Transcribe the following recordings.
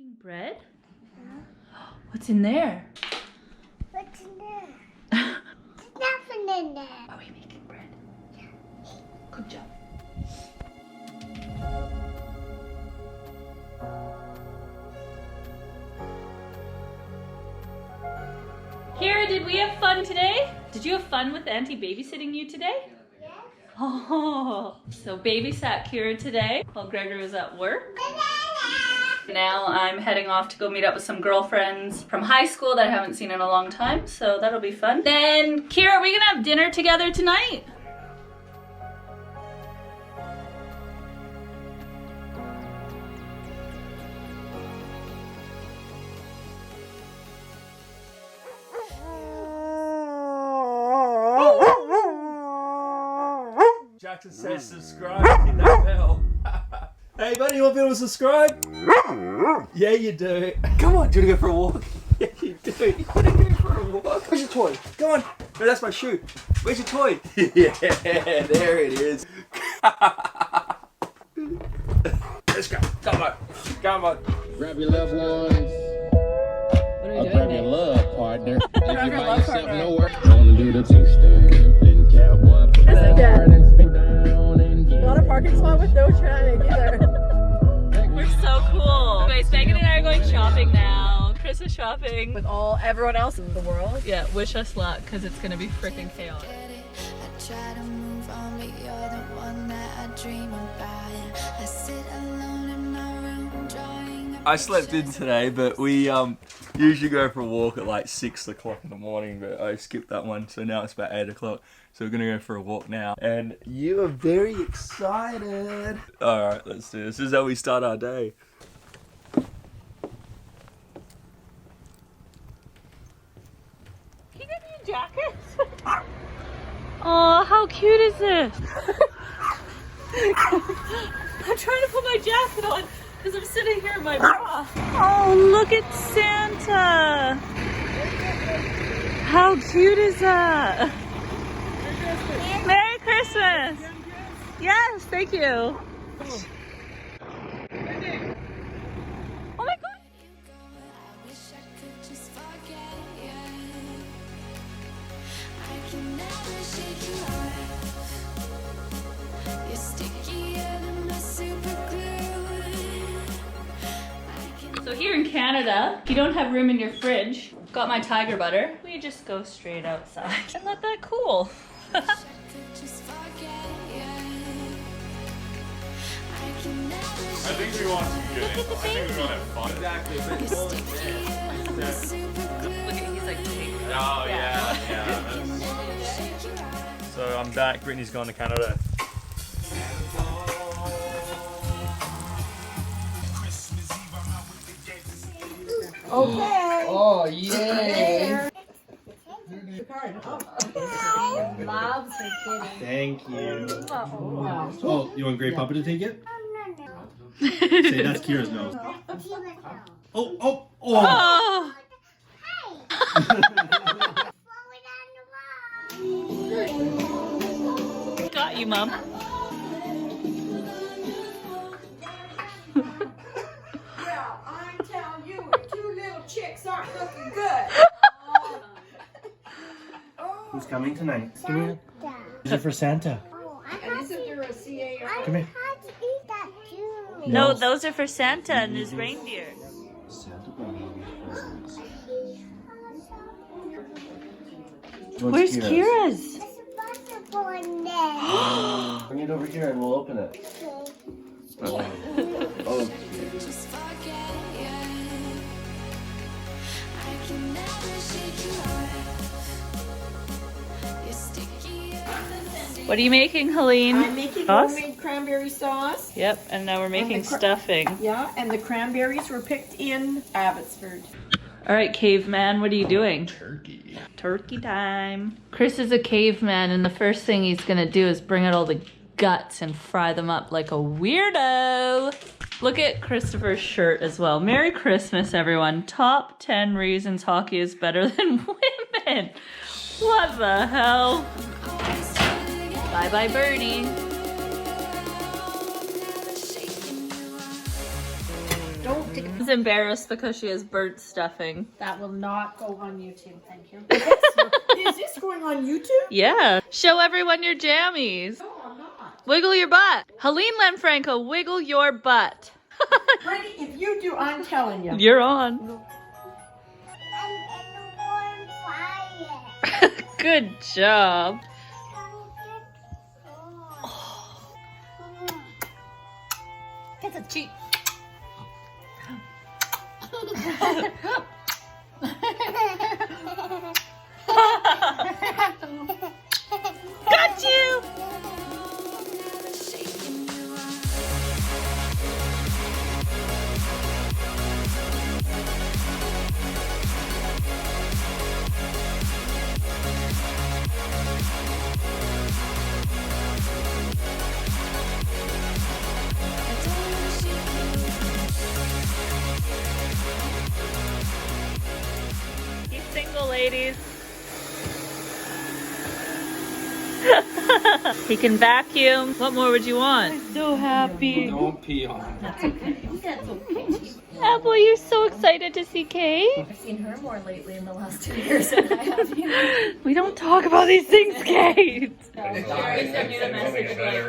Making bread? What's in there? What's in there? There's nothing in there. Are we making bread? Yeah. Good job. Kira, did we have fun today? Did you have fun with Auntie babysitting you today? Yes. Oh, so babysat Kira today while Gregory was at work. Now I'm heading off to go meet up with some girlfriends from high school that I haven't seen in a long time, so that'll be fun. Then, Kira, are we gonna have dinner together tonight? Jackson says subscribe, hit that bell. Hey buddy, you want people to subscribe? Yeah, you do. Come on, do you want to go for a walk? Yeah, you do. You want to go for a walk? Where's your toy? Go on. No, that's my shoe. Where's your toy? Yeah, there it is. Let's go. Come on. Come on. Grab your loved ones. What are we doing Grab next? your love partner. If you your by love yourself partner. nowhere, gonna do the two-step. Then cowboy put Yes, I that can. hard and spin down and get Not a parking spot with no traffic either. We're so cool. Anyways, Megan and I are going shopping now. Chris is shopping. With everyone else in the world. Yeah, wish us luck, because it's gonna be freaking chaotic. I try to move on, but you're the one that I dream about. I sit alone in my room, drawing. I slept in today, but we usually go for a walk at like 6 o'clock in the morning, but I skipped that one, so now it's about 8 o'clock. So we're gonna go for a walk now. And you are very excited. Alright, let's do this. This is how we start our day. Can you get me a jacket? Oh, how cute is this? I'm trying to put my jacket on because I'm sitting here in my bra. Oh, look at Santa. How cute is that? Merry Christmas. Yes, thank you. Oh my God. I wish I could just forget you. I can never shake you off. You're stickier than my super glue. So here in Canada, if you don't have room in your fridge, got my tiger butter, we just go straight outside and let that cool. I could just forget you. I can never I think we want some good. I think we want to have fun. Exactly, but You're stickier than my super glue. Look at, he's like, take Oh yeah. Shake you off. So I'm back. Brittany's gone to Canada. Okay. Oh, yay! Loves her kitty. Thank you. Wow. Oh, you want Great Papa to take it? No. Say that's Kira's nose. It's even no. Oh, oh, oh! Oh, Hey! Slow it down the wall. got you, Mom. Yeah, I'm telling you, if two little chicks aren't looking good. Who's coming tonight? Santa. These are for Santa. Oh, I And have isn't there a CAR? I Come here. had to eat that too. No, those are for Santa and his reindeer. Santa brought me presents. Where's Kira's? There's a butterfly in there. Bring it over here and we'll open it. Oh, Just forget you. I can never shake you off. You're stickier than What are you making, Helene? I'm making Sauce? homemade cranberry sauce. Yep, and now we're making the cra- stuffing. Yeah, and the cranberries were picked in Abbotsford. All right, caveman, what are you doing? Turkey. Turkey time. Chris is a caveman, and the first thing he's gonna do is bring out all the guts and fry them up like a weirdo. Look at Christopher's shirt as well. Merry Christmas, everyone. Top 10 reasons hockey is better than women. What the hell? always trying to get Bye bye, Bernie. shaking you off. Don't She's embarrassed because she has burnt stuffing. That will not go on YouTube, thank you. Is this going on YouTube? Yeah. Show everyone your jammies. No, I'm not. Wiggle your butt. Helene Lanfranco, wiggle your butt. Brittni, if you do, I'm telling you. You're on. I'm in the warm fire. Good job. It's a cheat. Got you. He's single, ladies. He can vacuum. What more would you want? I'm so happy. Don't pee on him. That's okay. Apple, you're so excited to see Kate. I've seen her more lately in the last 2 years than I have you. We don't talk about these things, Kate.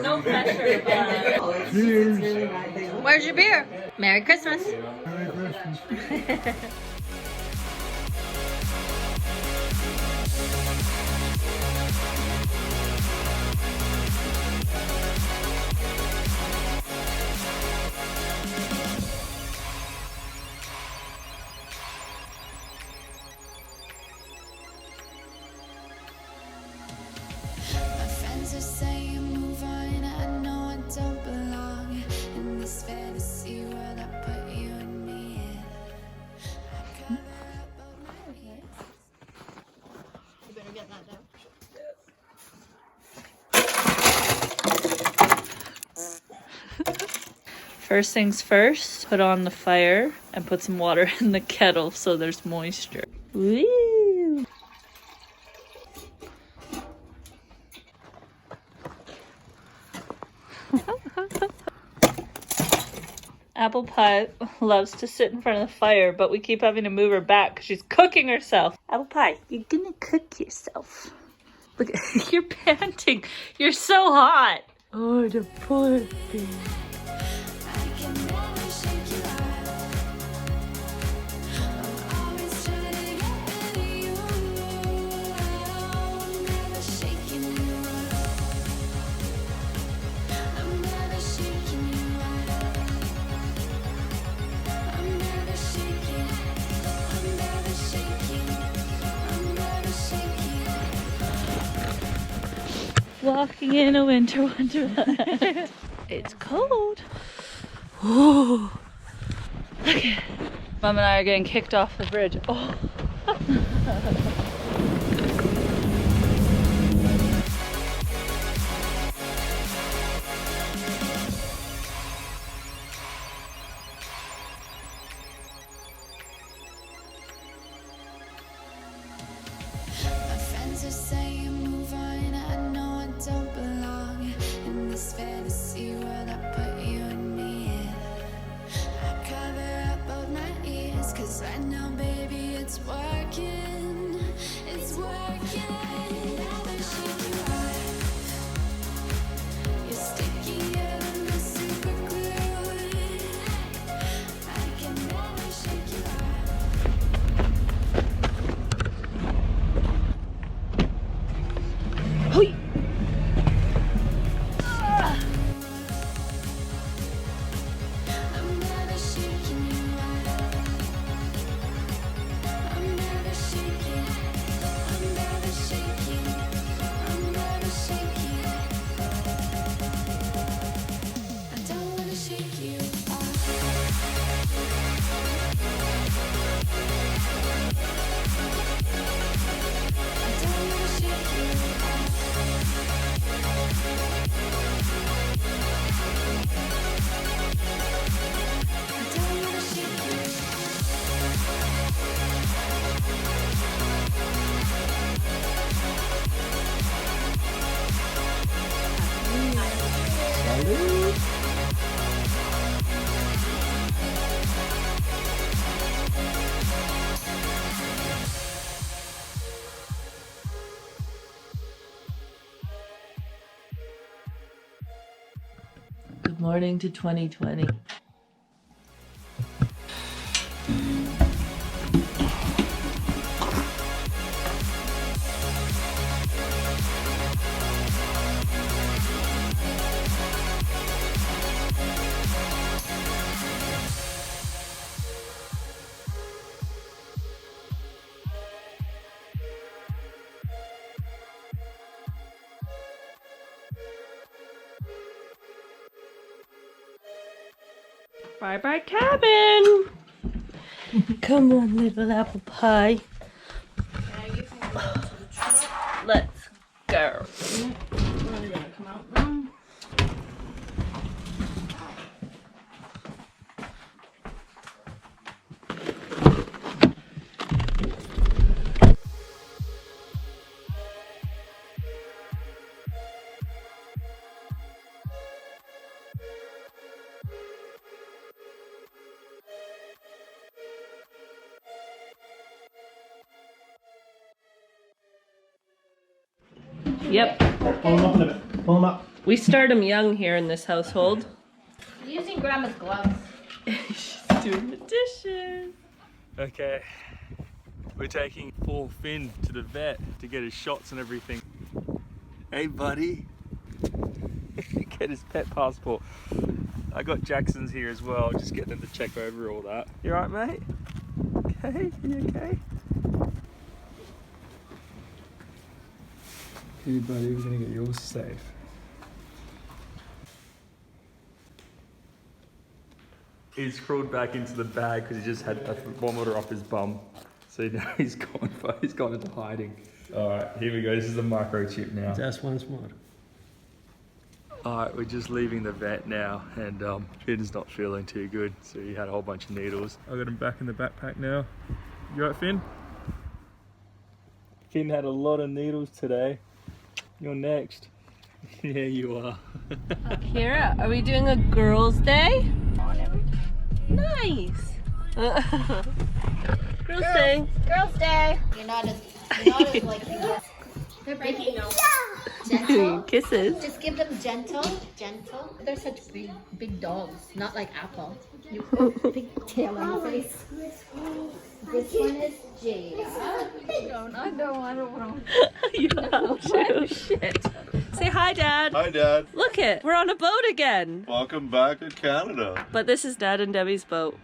No pressure, but... Where's your beer? Merry Christmas. My friends are saying move on. I know I don't belong in this fantasy world I put you and me in. I cover up both my ears. You better get that down. First things first, put on the fire and put some water in the kettle so there's moisture. Woo! Apple Pie loves to sit in front of the fire, but we keep having to move her back because she's cooking herself. Apple Pie, you're gonna cook yourself. Look, you're panting. You're so hot. Oh, the poor thing. I can never shake you out. I'm always trying to get rid of you. I'm never shaking you out. I'm never shaking you out. I'm never shaking. I'm never shaking. I'm never shaking. Walking in a winter wonderland. It's cold. Ooh. Look at Mom and I are getting kicked off the bridge. Oh. My friends are saying move on. I know I don't belong in this fantasy world I put you and me in. I cover up both my ears, 'cause I know, baby, it's working. It's working. Never shake you off. You're stickier than the super glue. I can never shake you off. Hoi. I'm never shaking you out. Good morning to 2020. Bye bye cabin! Come on, little apple pie. Let's go. Yep. Pull them up in a bit. Pull them up. We start them young here in this household. Using grandma's gloves. She's doing the dishes. Okay, we're taking poor Finn to the vet to get his shots and everything. Hey buddy, get his pet passport. I got Jackson's here as well, just getting them to check over all that. You alright mate? Okay, you okay? Hey buddy, we're gonna get yours safe. He's crawled back into the bag because he just had a thermometer off his bum. So now he's gone into hiding. Alright, here we go. This is the microchip now. Just once more. Alright, we're just leaving the vet now and Finn's not feeling too good. So he had a whole bunch of needles. I got him back in the backpack now. You alright, Finn? Finn had a lot of needles today. You're next. Yeah, you are. Kira, are we doing a girls' day? Nice. Girls' day. Girls' day. You're not as like you get. They're breaking no. Gentle. Kisses. Just give them gentle. They're such big dogs, not like Apple. You big tail on the face. This one is Jada. I don't want to. You have to. Shit. Say hi, Dad. Hi, Dad. Look it, we're on a boat again. Welcome back to Canada. But this is Dad and Debbie's boat.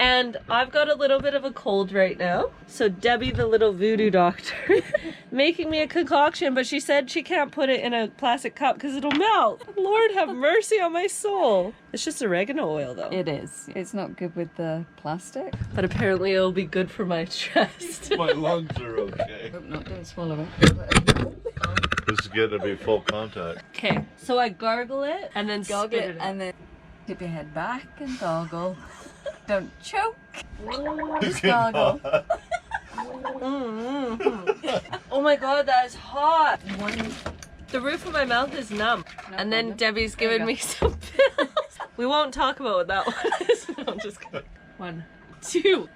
And I've got a little bit of a cold right now. So Debbie, the little voodoo doctor, making me a concoction, but she said she can't put it in a plastic cup because it'll melt. Lord have mercy on my soul. It's just oregano oil though. It is. It's not good with the plastic. But apparently it'll be good for my chest. My lungs are okay. Hope not, don't swallow it. This is getting to be full contact. Okay, so I gargle it and then Gargle spit it it and then tip your head back and gargle. Don't choke. Just gargle. Oh my god, that is hot. The roof of my mouth is numb. And then Debbie's giving me some pills. We won't talk about what that one is. No, I'm just kidding. 1, 2. You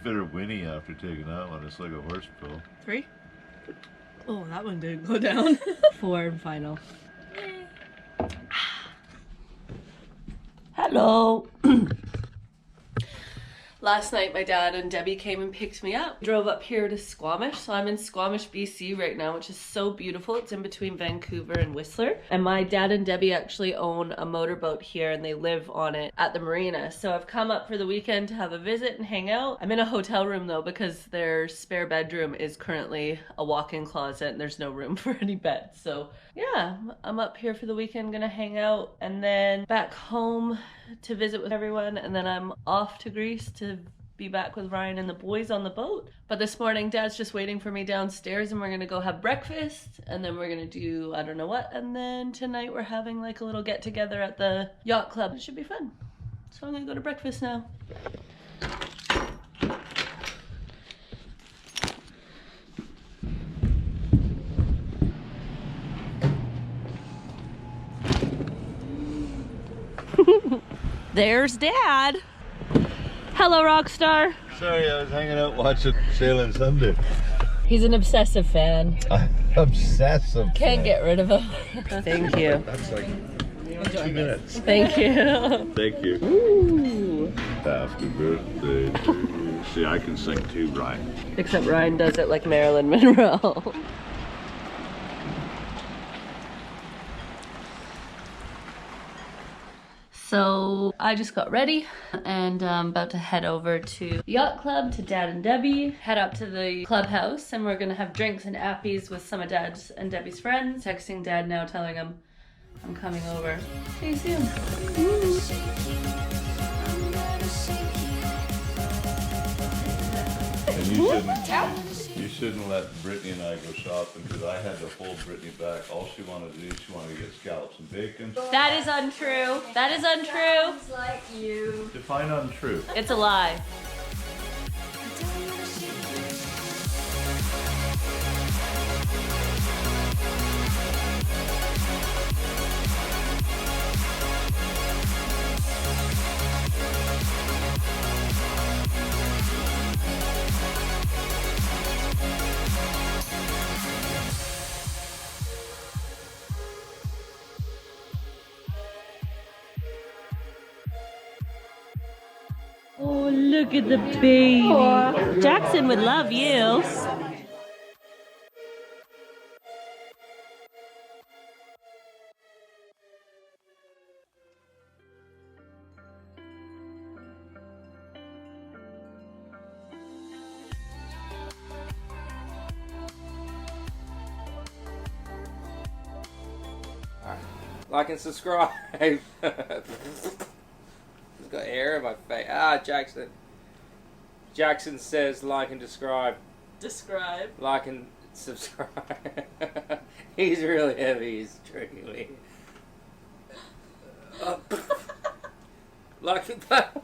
better whinny after taking that one. It's like a horse pill. 3. Oh, that one didn't go down. 4 and final. Hello. Last night my dad and Debbie came and picked me up. Drove up here to Squamish. So I'm in Squamish, BC right now, which is so beautiful. It's in between Vancouver and Whistler. And my dad and Debbie actually own a motorboat here and they live on it at the marina. So I've come up for the weekend to have a visit and hang out. I'm in a hotel room though because their spare bedroom is currently a walk-in closet and there's no room for any beds. So yeah, I'm up here for the weekend, gonna hang out and then back home to visit with everyone, and then I'm off to Greece to be back with Ryan and the boys on the boat. But this morning Dad's just waiting for me downstairs and we're gonna go have breakfast and then we're gonna do I don't know what, and then tonight we're having like a little get together at the yacht club. It should be fun. So I'm gonna go to breakfast now. There's Dad. Hello, Rockstar. Sorry, I was hanging out watching Sailing Sunday. He's an obsessive fan. Obsessive. Can't get rid of him. Thank you. That's like Enjoy 2 minutes. Thank you. Thank you. Ooh. Happy birthday to you. See, I can sing too, Ryan. Except Ryan does it like Marilyn Monroe. So I just got ready and I'm about to head over to the yacht club to Dad and Debbie, head up to the clubhouse, and we're gonna have drinks and appies with some of Dad's and Debbie's friends. Texting Dad now telling him I'm coming over. See you soon. And you shouldn't let Brittni and I go shopping because I had to hold Brittni back. All she wanted to do, she wanted to get scallops and bacon. That is untrue. That is untrue. Sounds like you. Define untrue. It's a lie. Oh, look at the baby. Jackson would love you. Like and subscribe. Got hair in my face. Ah, Jackson. Jackson says like and describe. Describe. Like and subscribe. He's really heavy. He's tricking me. Like that.